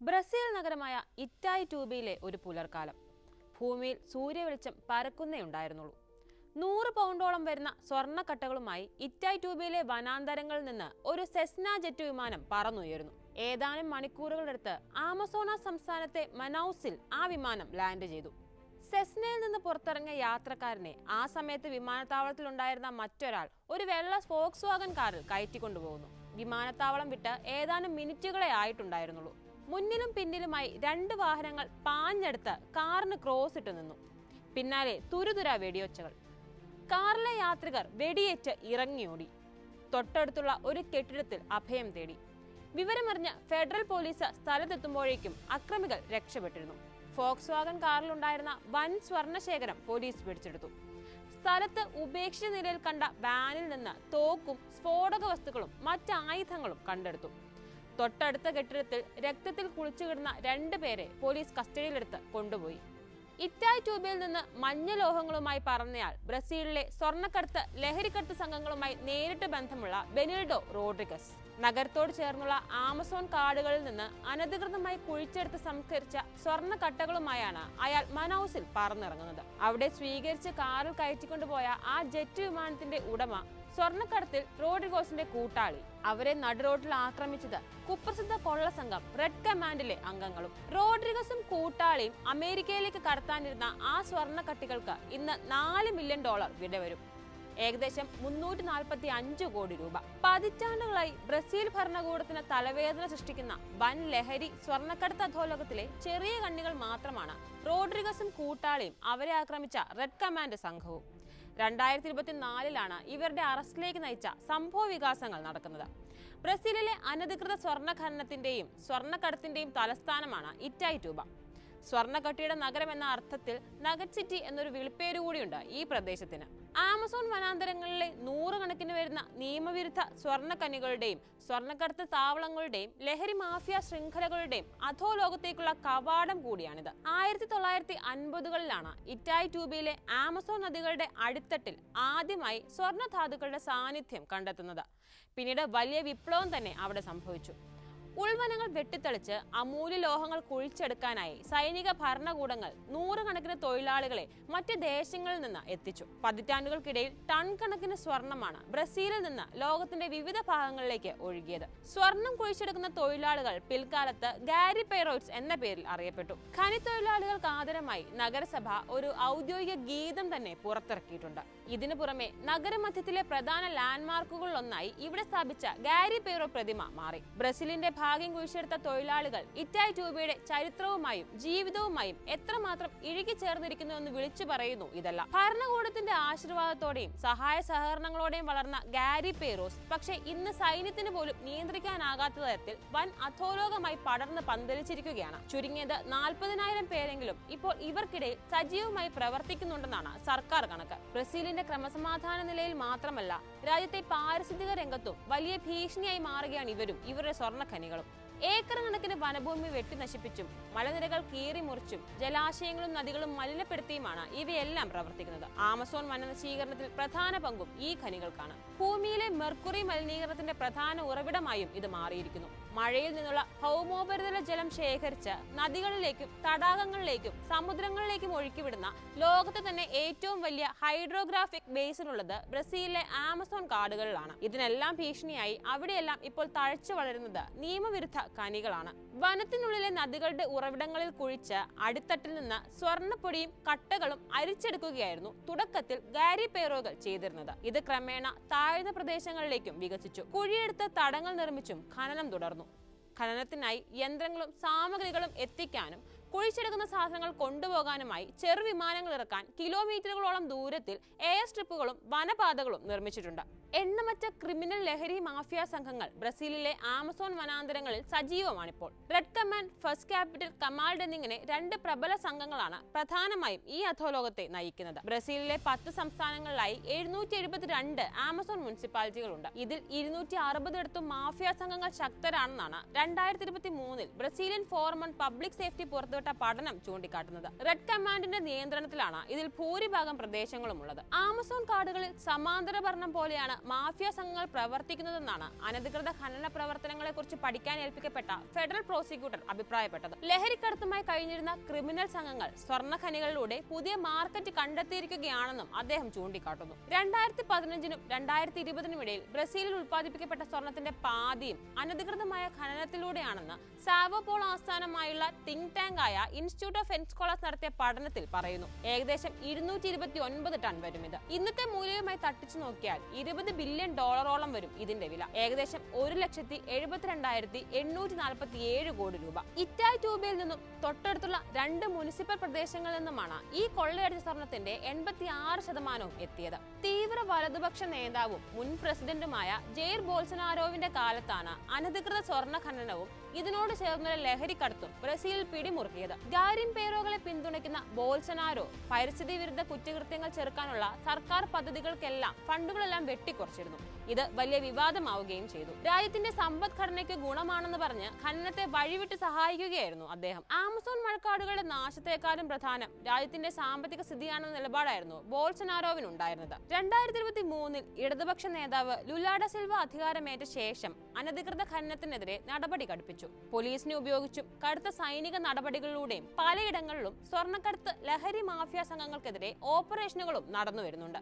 Brazil നഗരമായ ഇറ്റായിറ്റൂബയിലെ ഒരു പുലർക്കാലം. ഭൂമിയിൽ സൂര്യവെളിച്ചം പരക്കുന്നേ ഉണ്ടായിരുന്നുള്ളൂ. 100 പൗണ്ടോളം വരുന്ന സ്വർണ്ണക്കട്ടകളുമായി ഇറ്റായിറ്റൂബയിലെ വനാന്തരങ്ങളിൽ നിന്ന് ഒരു സെസ്ന ജെറ്റ് വിമാനം പറന്നുയരുന്നു. ഏതാനും മണിക്കൂറുകളെടുത്ത് ആമസോണ സംസ്ഥാനത്തെ മനൌസിൽ ആ വിമാനം ലാൻഡ് ചെയ്തു. സെസ്നയിൽ നിന്ന് പുറത്തിറങ്ങിയ യാത്രക്കാരനെ ആ സമയത്ത് വിമാനത്താവളത്തിലുണ്ടായിരുന്ന മറ്റൊരാൾ ഒരു വെള്ള ഫോക്സ്വാഗൻ കാറിൽ കയറ്റിക്കൊണ്ടുപോകുന്നു. വിമാനത്താവളം വിട്ട് ഏതാനും മിനിറ്റുകളെ ആയിട്ടുണ്ടായിരുന്നുള്ളൂ. മുന്നിലും പിന്നിലുമായി 2 വാഹനങ്ങൾ പാഞ്ഞെടുത്ത് കാറിന് ക്രോസ് ഇട്ട് നിന്നു. പിന്നാലെ തുരുതുര വെടിയൊച്ചകൾ. കാറിലെ യാത്രികർ വെടിയേറ്റ് ഇറങ്ങിയോടി. തൊട്ടടുത്തുള്ള ഒരു കെട്ടിടത്തിൽ അഭയം തേടി. വിവരമറിഞ്ഞ ഫെഡറൽ പോലീസ് സ്ഥലത്തെത്തുമ്പോഴേക്കും അക്രമികൾ രക്ഷപ്പെട്ടിരുന്നു. ഫോക്സ്വാഗൻ കാറിലുണ്ടായിരുന്ന വൻ സ്വർണശേഖരം പോലീസ് പിടിച്ചെടുത്തു. സ്ഥലത്ത് ഉപേക്ഷിച്ച നിലയിൽ കണ്ട വാനിൽ നിന്ന് തോക്കും സ്ഫോടക വസ്തുക്കളും മറ്റായുധങ്ങളും കണ്ടെടുത്തു. തൊട്ടടുത്ത കെട്ടിടത്തിൽ രക്തത്തിൽ കുളിച്ചുകിടന്ന 2 പേരെ പോലീസ് കസ്റ്റഡിയിലെടുത്ത് കൊണ്ടുപോയി. ഇറ്റായിറ്റൂബയിൽ നിന്ന് മഞ്ഞ ലോഹങ്ങളുമായി പറന്നയാൾ ബ്രസീലിലെ സ്വർണ്ണക്കടത്ത് ലഹരിക്കടത്ത് സംഘങ്ങളുമായി നേരിട്ട് ബന്ധമുള്ള ബെനിൽഡോ റോഡ്രിഗസ്. നഗരത്തോട് ചേർന്നുള്ള ആമസോൺ കാടുകളിൽ നിന്ന് അനധികൃതമായി കുഴിച്ചെടുത്ത് സംസ്കരിച്ച സ്വർണ്ണക്കട്ടകളുമായാണ് അയാൾ മനൌസിൽ പറന്നിറങ്ങുന്നത്. അവിടെ സ്വീകരിച്ച് കാറിൽ കയറ്റിക്കൊണ്ടുപോയ ആ ജെറ്റ് വിമാനത്തിന്റെ ഉടമ സ്വർണ്ണക്കടത്തിൽ റോഡ്രിഗോസിന്റെ കൂട്ടാളി. അവരെ നടുറോഡിൽ ആക്രമിച്ചത് കുപ്രസിദ്ധ കൊള്ള സംഘം റെഡ് കമാൻഡിലെ അംഗങ്ങളും. റോഡ്രിഗസും കൂട്ടാളിയും അമേരിക്കയിലേക്ക് കടത്താനിരുന്ന ആ സ്വർണ്ണക്കട്ടികൾക്ക് ഇന്ന് $4 മില്യൺ വില വരും. ഏകദേശം 345 കോടി രൂപ. പതിറ്റാണ്ടുകളായി ബ്രസീൽ ഭരണകൂടത്തിന് തലവേദന സൃഷ്ടിക്കുന്ന വൻ ലഹരി സ്വർണ്ണക്കടത്ത് അധോലോകത്തിലെ ചെറിയ കണ്ണികൾ മാത്രമാണ് റോഡ്രിഗസും കൂട്ടാളിയും അവരെ ആക്രമിച്ച റെഡ് കമാൻഡ് സംഘവും. 2024 ഇവരുടെ അറസ്റ്റിലേക്ക് നയിച്ച സംഭവ വികാസങ്ങൾ നടക്കുന്നത്. ബ്രസീലിലെ അനധികൃത സ്വർണ്ണ ഖനനത്തിന്റെയും സ്വർണ്ണക്കടത്തിന്റെയും തലസ്ഥാനമാണ് ഇറ്റായിറ്റൂബ. സ്വർണ്ണക്കട്ടിയുടെ നഗരം എന്ന അർത്ഥത്തിൽ നഗറ്റ് സിറ്റി എന്നൊരു വിളിപ്പേരുകൂടിയുണ്ട് ഈ പ്രദേശത്തിന്. ആമസോൺ വനാന്തരങ്ങളിലെ 100 കണക്കിന് വരുന്ന നിയമവിരുദ്ധ സ്വർണ്ണഖനികളുടെയും സ്വർണ്ണക്കടത്ത് താവളങ്ങളുടെയും ലഹരി മാഫിയ ശൃംഖലകളുടെയും അധോലോകത്തേക്കുള്ള കവാടം കൂടിയാണിത്. 1950കളിലാണ് ഇറ്റായിറ്റൂബയിലെ ആമസോൺ നദികളുടെ അടിത്തട്ടിൽ ആദ്യമായി സ്വർണ്ണധാതുക്കളുടെ സാന്നിധ്യം കണ്ടെത്തുന്നത്. പിന്നീട് വലിയ വിപ്ലവം തന്നെ അവിടെ സംഭവിച്ചു. ഉൾവനങ്ങൾ വെട്ടിത്തെളിച്ച് അമൂല്യ ലോഹങ്ങൾ കുഴിച്ചെടുക്കാനായി സൈനിക ഭരണകൂടങ്ങൾ 100 കണക്കിന് തൊഴിലാളികളെ മറ്റ് ദേശങ്ങളിൽ നിന്ന് എത്തിച്ചു. പതിറ്റാണ്ടുകൾക്കിടയിൽ ടൺ കണക്കിന് സ്വർണമാണ് ബ്രസീലിൽ നിന്ന് ലോകത്തിന്റെ വിവിധ ഭാഗങ്ങളിലേക്ക് ഒഴുകിയത്. സ്വർണം കുഴിച്ചെടുക്കുന്ന തൊഴിലാളികൾ പിൽക്കാലത്ത് ഗാരിപെയ്റോയ്റ്റ്സ് എന്ന പേരിൽ അറിയപ്പെട്ടു. ഖനി തൊഴിലാളികൾക്ക് ആദരമായി നഗരസഭ ഒരു ഔദ്യോഗിക ഗീതം തന്നെ പുറത്തിറക്കിയിട്ടുണ്ട്. ഇതിനു പുറമെ നഗരമധ്യത്തിലെ പ്രധാന ലാൻഡ്മാർക്കുകളിലൊന്നായി ഇവിടെ സ്ഥാപിച്ച ഗാരിപെയ്റോ പ്രതിമ മാറി. ബ്രസീലിന്റെ ഭാഗ്യം കുഴിച്ചെടുത്ത തൊഴിലാളികൾ ഇറ്റായിറ്റൂബയുടെ ചരിത്രവുമായും ജീവിതവുമായും എത്രമാത്രം ഇഴുകിച്ചേർന്നിരിക്കുന്നു എന്ന് വിളിച്ചു പറയുന്നു ഇതെല്ലാം. ഭരണകൂടത്തിന്റെ ആശീർവാദത്തോടെയും സഹായ സഹകരണങ്ങളോടെയും വളർന്ന ഗാരിപെയ്റോസ് പക്ഷേ ഇന്ന് സൈന്യത്തിന് പോലും നിയന്ത്രിക്കാനാകാത്ത തരത്തിൽ വൻ അധോലോകമായി പടർന്ന് പന്തലിച്ചിരിക്കുകയാണ്. ചുരുങ്ങിയത് 40,000 പേരെങ്കിലും ഇപ്പോൾ ഇവർക്കിടയിൽ സജീവമായി പ്രവർത്തിക്കുന്നുണ്ടെന്നാണ് സർക്കാർ കണക്ക്. ബ്രസീലിന്റെ ക്രമസമാധാന നിലയിൽ മാത്രമല്ല രാജ്യത്തെ പാരിസ്ഥിതിക രംഗത്തും വലിയ ഭീഷണിയായി മാറുകയാണ് ഇവരും ഇവരുടെ സ്വർണ്ണഖനികളും. ഏക്കർ കണക്കിന് വനഭൂമി വെട്ടി നശിപ്പിച്ചും മലനിരകൾ കീറി മുറിച്ചും ജലാശയങ്ങളും നദികളും മലിനപ്പെടുത്തിയുമാണ് ഇവയെല്ലാം പ്രവർത്തിക്കുന്നത്. ആമസോൺ വനനശീകരണത്തിൽ പ്രധാന പങ്കും ഈ ഖനികൾക്കാണ്. ഭൂമിയിലെ മെർക്കുറി മലിനീകരണത്തിന്റെ പ്രധാന ഉറവിടമായും ഇത് മാറിയിരിക്കുന്നു. മഴയിൽ നിന്നുള്ള ഭൗമോപരിതല ജലം ശേഖരിച്ച് നദികളിലേക്കും തടാകങ്ങളിലേക്കും സമുദ്രങ്ങളിലേക്കും ഒഴുക്കിവിടുന്ന ലോകത്തെ തന്നെ ഏറ്റവും വലിയ ഹൈഡ്രോഗ്രാഫിക് ബേസിൻ ഉള്ളത് ബ്രസീലിലെ ആമസോൺ കാടുകളിലാണ്. ഇതിനെല്ലാം ഭീഷണിയായി അവിടെയെല്ലാം ഇപ്പോൾ തഴച്ചു വളരുന്നത് നിയമവിരുദ്ധ ഖനികളാണ്. വനത്തിനുള്ളിലെ നദികളുടെ ഉറവിടങ്ങളിൽ കുഴിച്ച് അടിത്തട്ടിൽ നിന്ന് സ്വർണ്ണപ്പൊടിയും കട്ടകളും അരിച്ചെടുക്കുകയായിരുന്നു തുടക്കത്തിൽ ഗാരിപെയ്റോകൾ ചെയ്തിരുന്നത്. ഇത് ക്രമേണ താഴ്ന്ന പ്രദേശങ്ങളിലേക്കും വികസിച്ചു. കുഴിയെടുത്ത് തടങ്ങൾ നിർമ്മിച്ചും ഖനനം തുടർന്നു. ഖനനത്തിനായി യന്ത്രങ്ങളും സാമഗ്രികളും എത്തിക്കാനും കുഴിച്ചെടുക്കുന്ന സാധനങ്ങൾ കൊണ്ടുപോകാനുമായി ചെറുവിമാനങ്ങൾ ഇറക്കാൻ കിലോമീറ്ററുകളോളം ദൂരത്തിൽ എയർ സ്ട്രിപ്പുകളും വനപാതകളും നിർമ്മിച്ചിട്ടുണ്ട്. എണ്ണമറ്റ ക്രിമിനൽ ലഹരി മാഫിയ സംഘങ്ങൾ ബ്രസീലിലെ ആമസോൺ വനാന്തരങ്ങളിൽ സജീവമാണിപ്പോൾ. Red command, first capital, command എന്നിങ്ങനെ 2 പ്രബല സംഘങ്ങളാണ് പ്രധാനമായും ഈ അധോലോകത്തെ നയിക്കുന്നത്. ബ്രസീലിലെ 10 സംസ്ഥാനങ്ങളിലായി 772 ആമസോൺ മുനിസിപ്പാലിറ്റികളുണ്ട്. ഇതിൽ 260 മാഫിയ സംഘങ്ങൾ ശക്തരാണെന്നാണ് 2023 Brazilian forum on public safety പുറത്തുവിട്ട പഠനം ചൂണ്ടിക്കാട്ടുന്നത്. റെഡ് കമാൻഡിന്റെ നിയന്ത്രണത്തിലാണ് ഇതിൽ ഭൂരിഭാഗം പ്രദേശങ്ങളും ഉള്ളത്. ആമസോൺ കാടുകളിൽ സമാന്തര ഭരണം പോലെയാണ് മാഫിയ സംഘങ്ങൾ പ്രവർത്തിക്കുന്നതെന്നാണ് അനധികൃത ഖനന പ്രവർത്തനങ്ങളെക്കുറിച്ച് പഠിക്കാൻ ഏൽപ്പിക്കപ്പെട്ട ഫെഡറൽ പ്രോസിക്യൂട്ടർ അഭിപ്രായപ്പെട്ടത്. ലഹരിക്കടത്തുമായി കഴിഞ്ഞിരുന്ന ക്രിമിനൽ സംഘങ്ങൾ സ്വർണ്ണ ഖനികളിലൂടെ പുതിയ മാർക്കറ്റ് കണ്ടെത്തിയിരിക്കുകയാണെന്നും അദ്ദേഹം ചൂണ്ടിക്കാട്ടുന്നു. 2015-നും 2020-നും ഇടയിൽ ബ്രസീലിൽ ഉൽപ്പാദിപ്പിക്കപ്പെട്ട സ്വർണത്തിന്റെ പാതിയും അനധികൃതമായ ഖനനത്തിലൂടെയാണെന്ന് സാവോ പോളോ ആസ്ഥാനമായുള്ള തിങ്ക് ടാങ്ക് ആയ ഇൻസ്റ്റിറ്റ്യൂട്ട് ഓഫ് എൻസ്കോളേഴ്സ് നടത്തിയ പഠനത്തിൽ പറയുന്നു. ഏകദേശം 229 ടൺ വരും ഇത്. ഇന്നത്തെ മൂല്യവുമായി തട്ടിച്ചു നോക്കിയാൽ $20 ബില്യൺ വരും ഇതിന്റെ വില. ഏകദേശം 1,72,847 കോടി രൂപ. ഇറ്റായ് ട്യൂബയിൽ നിന്നും തൊട്ടടുത്തുള്ള 2 മുനിസിപ്പൽ പ്രദേശങ്ങളിൽ നിന്നുമാണ് ഈ കൊള്ളയടിച്ച സ്വർണത്തിന്റെ 86% എത്തിയത്. തീവ്ര വലതുപക്ഷ നേതാവും മുൻ പ്രസിഡന്റുമായ ജെയർ ബോൾസനാരോവിന്റെ കാലത്താണ് അനധികൃത സ്വർണ്ണ ഖനനവും ഇതിനോട് ചേർന്നുള്ള ലഹരിക്കടത്തും ബ്രസീലിൽ പിടിമുറുക്കിയത്. ഗാരിംപേറോകളെ പിന്തുണയ്ക്കുന്ന ബോൾസനാരോ പരിസ്ഥിതി വിരുദ്ധ കുറ്റകൃത്യങ്ങൾ ചെറുക്കാനുള്ള സർക്കാർ പദ്ധതികൾക്കെല്ലാം ഫണ്ടുകളെല്ലാം വെട്ടിക്കുറച്ചിരുന്നു. ഇത് വലിയ വിവാദമാവുകയും ചെയ്തു. രാജ്യത്തിന്റെ സമ്പദ്ഘടനയ്ക്ക് ഗുണമാണെന്ന് പറഞ്ഞ് ഖനനത്തെ വഴിവിട്ട് സഹായിക്കുകയായിരുന്നു അദ്ദേഹം. ആമസോൺ മഴക്കാടുകളുടെ നാശത്തെക്കാളും പ്രധാനം രാജ്യത്തിന്റെ സാമ്പത്തിക സ്ഥിതിയാണെന്ന നിലപാടായിരുന്നു ബോൾസനാരോവിനുണ്ടായിരുന്നത്. 2023-ൽ ഇടതുപക്ഷ നേതാവ് ലുലാ ഡ സിൽവ അധികാരമേറ്റ ശേഷം അനധികൃത ഖനനത്തിനെതിരെ നടപടി ഘടിപ്പിച്ചു. പോലീസിനെ ഉപയോഗിച്ചും കടുത്ത സൈനിക നടപടികളിലൂടെയും പലയിടങ്ങളിലും സ്വർണ്ണക്കടത്ത് ലഹരി മാഫിയ സംഘങ്ങൾക്കെതിരെ ഓപ്പറേഷനുകളും നടന്നു വരുന്നുണ്ട്.